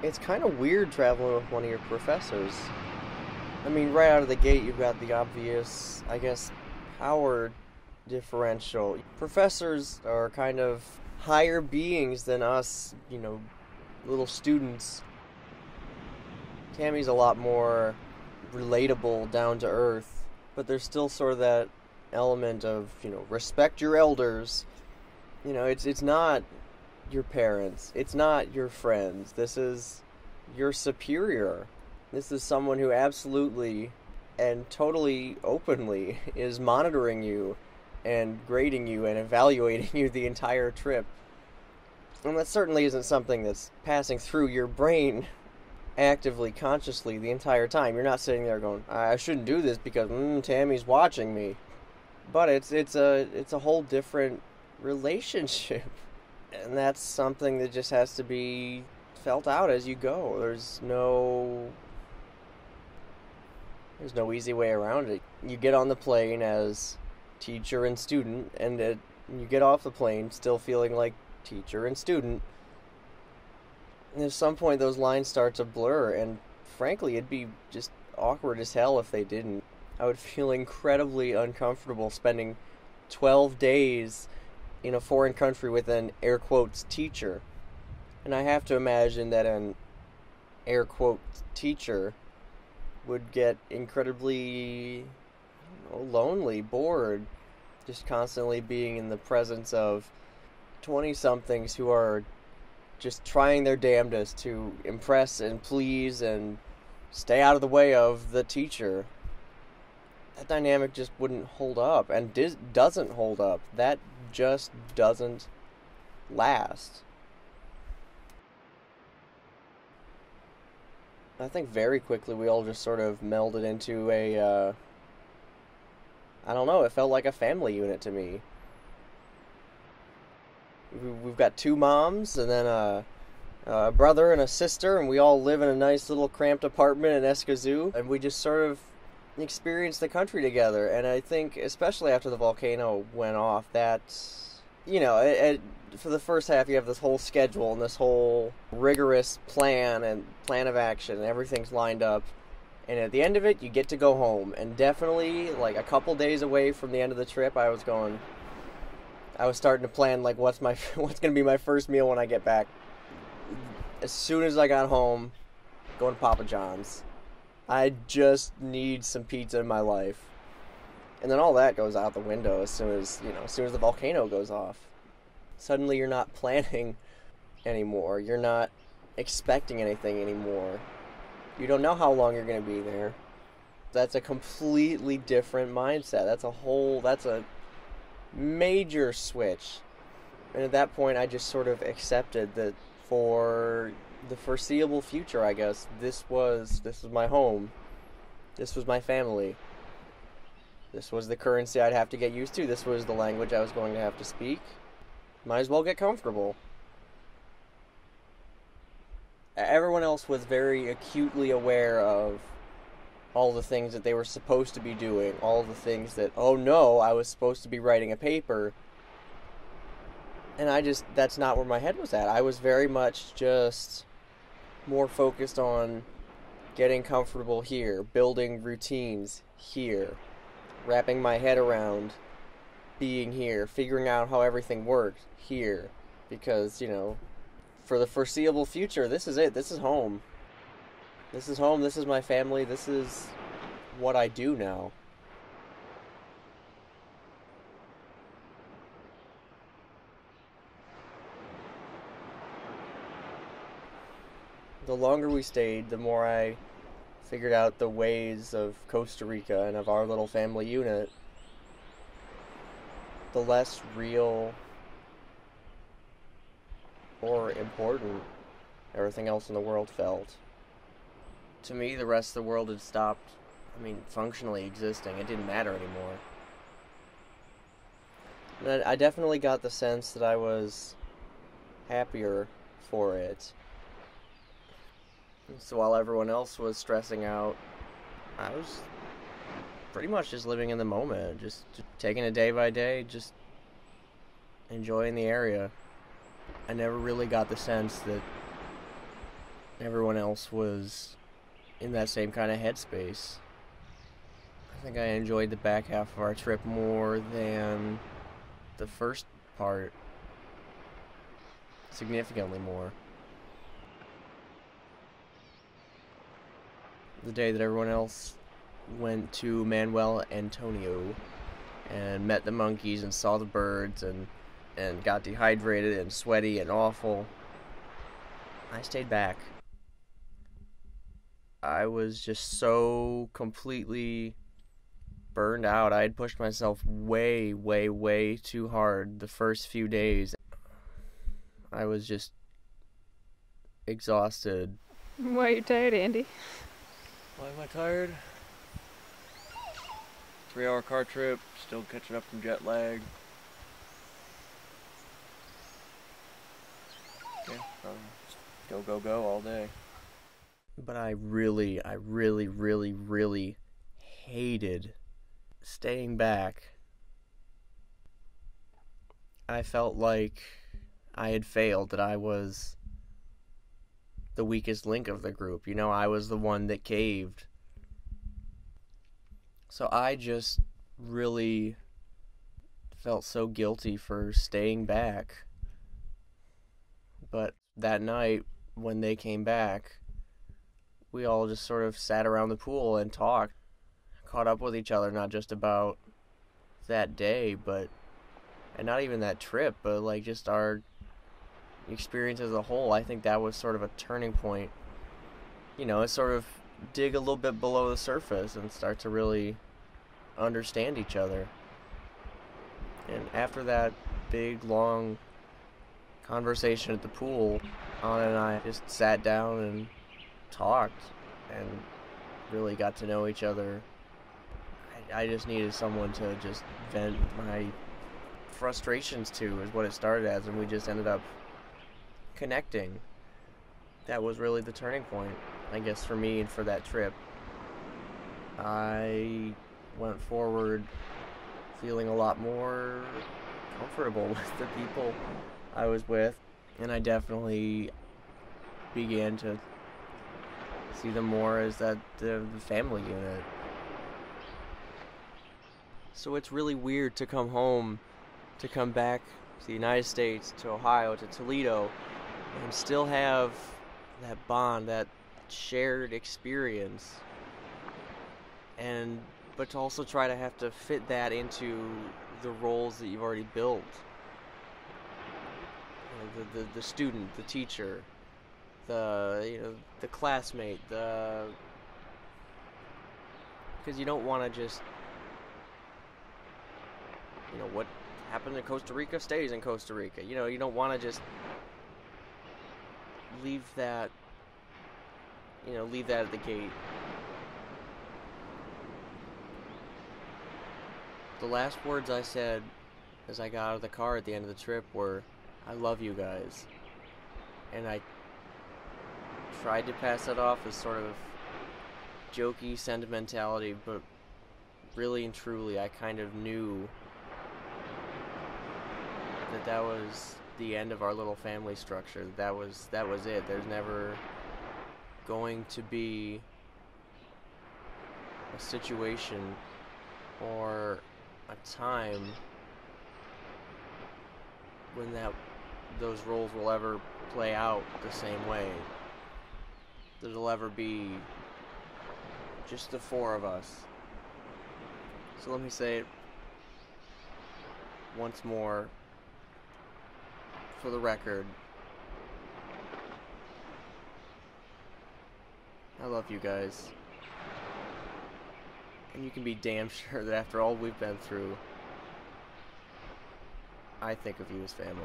It's kind of weird traveling with one of your professors. I mean, right out of the gate, you've got the obvious, I guess, power differential. Professors are kind of higher beings than us, little students. Tammy's a lot more relatable, down to earth, but there's still sort of that element of, respect your elders. It's not your parents. It's not your friends. This is your superior. This is someone who absolutely and totally openly is monitoring you and grading you and evaluating you the entire trip. And that certainly isn't something that's passing through your brain actively, consciously the entire time. You're not sitting there going, I shouldn't do this because Tammy's watching me. But it's a whole different relationship. And that's something that just has to be felt out as you go. There's no easy way around it. You get on the plane as teacher and student, and you get off the plane still feeling like teacher and student. And at some point those lines start to blur, and frankly it'd be just awkward as hell if they didn't. I would feel incredibly uncomfortable spending 12 days in a foreign country with an air quotes teacher. And I have to imagine that an air quotes teacher would get incredibly lonely, bored, just constantly being in the presence of 20-somethings who are just trying their damnedest to impress and please and stay out of the way of the teacher. That dynamic just wouldn't hold up, and doesn't hold up. That just doesn't last. I think very quickly we all just sort of melded into I don't know, it felt like a family unit to me. We've got two moms, and then a brother and a sister, and we all live in a nice little cramped apartment in Escazú, and we just sort of experienced the country together. And I think, especially after the volcano went off, that, for the first half you have this whole schedule and this whole rigorous plan of action, and everything's lined up. And at the end of it, you get to go home. And definitely, like a couple days away from the end of the trip, I was starting to plan, like, what's going to be my first meal when I get back. As soon as I got home, going to Papa John's. I just need some pizza in my life. And then all that goes out the window as soon as the volcano goes off. Suddenly you're not planning anymore. You're not expecting anything anymore. You don't know how long you're going to be there. That's a completely different mindset. That's a major switch. And at that point, I just sort of accepted that for the foreseeable future, I guess, this was my home. This was my family. This was the currency I'd have to get used to. This was the language I was going to have to speak. Might as well get comfortable. Everyone else was very acutely aware of all the things that they were supposed to be doing, all the things that, oh no, I was supposed to be writing a paper. And that's not where my head was at. I was very much just more focused on getting comfortable here, building routines here, wrapping my head around being here, figuring out how everything worked here. Because, for the foreseeable future, this is it. This is home. This is home. This is my family. This is what I do now. The longer we stayed, the more I figured out the ways of Costa Rica and of our little family unit, the less real or important everything else in the world felt. To me, the rest of the world had stopped, functionally existing. It didn't matter anymore. And I definitely got the sense that I was happier for it. So while everyone else was stressing out, I was pretty much just living in the moment, just taking it day by day, just enjoying the area. I never really got the sense that everyone else was in that same kind of headspace. I think I enjoyed the back half of our trip more than the first part. Significantly more. The day that everyone else went to Manuel Antonio and met the monkeys and saw the birds and got dehydrated and sweaty and awful, I stayed back. I was just so completely burned out. I had pushed myself way, way, way too hard the first few days. I was just exhausted. Why are you tired, Andy? Why am I tired? 3-hour car trip, still catching up from jet lag. Yeah, go all day. But I really hated staying back. I felt like I had failed, that I was the weakest link of the group. You know, I was the one that caved. So I just really felt so guilty for staying back. But that night, when they came back, we all just sort of sat around the pool and talked, caught up with each other, not just about that day, and not even that trip, but like just our experience as a whole. I think that was sort of a turning point. You know, it's sort of dig a little bit below the surface and start to really understand each other. And after that big, long conversation at the pool, Anna and I just sat down and talked and really got to know each other. I just needed someone to just vent my frustrations to, is what it started as, and we just ended up connecting. That was really the turning point, I guess, for me and for that trip. I went forward feeling a lot more comfortable with the people I was with, and I definitely began to see them more as the family unit. So it's really weird to come home, to come back to the United States, to Ohio, to Toledo, and still have that bond, that shared experience, but to also try to have to fit that into the roles that you've already built. You know, the student, the teacher, the classmate, because you don't want to just, what happened in Costa Rica stays in Costa Rica. You don't want to just leave that at the gate. The last words I said as I got out of the car at the end of the trip were, "I love you guys." And I tried to pass that off as sort of jokey sentimentality, but really and truly I kind of knew that was the end of our little family structure. That was it. There's never going to be a situation or a time when those roles will ever play out the same way. There'll ever be just the four of us. So let me say it once more for the record. I love you guys. And you can be damn sure that after all we've been through, I think of you as family.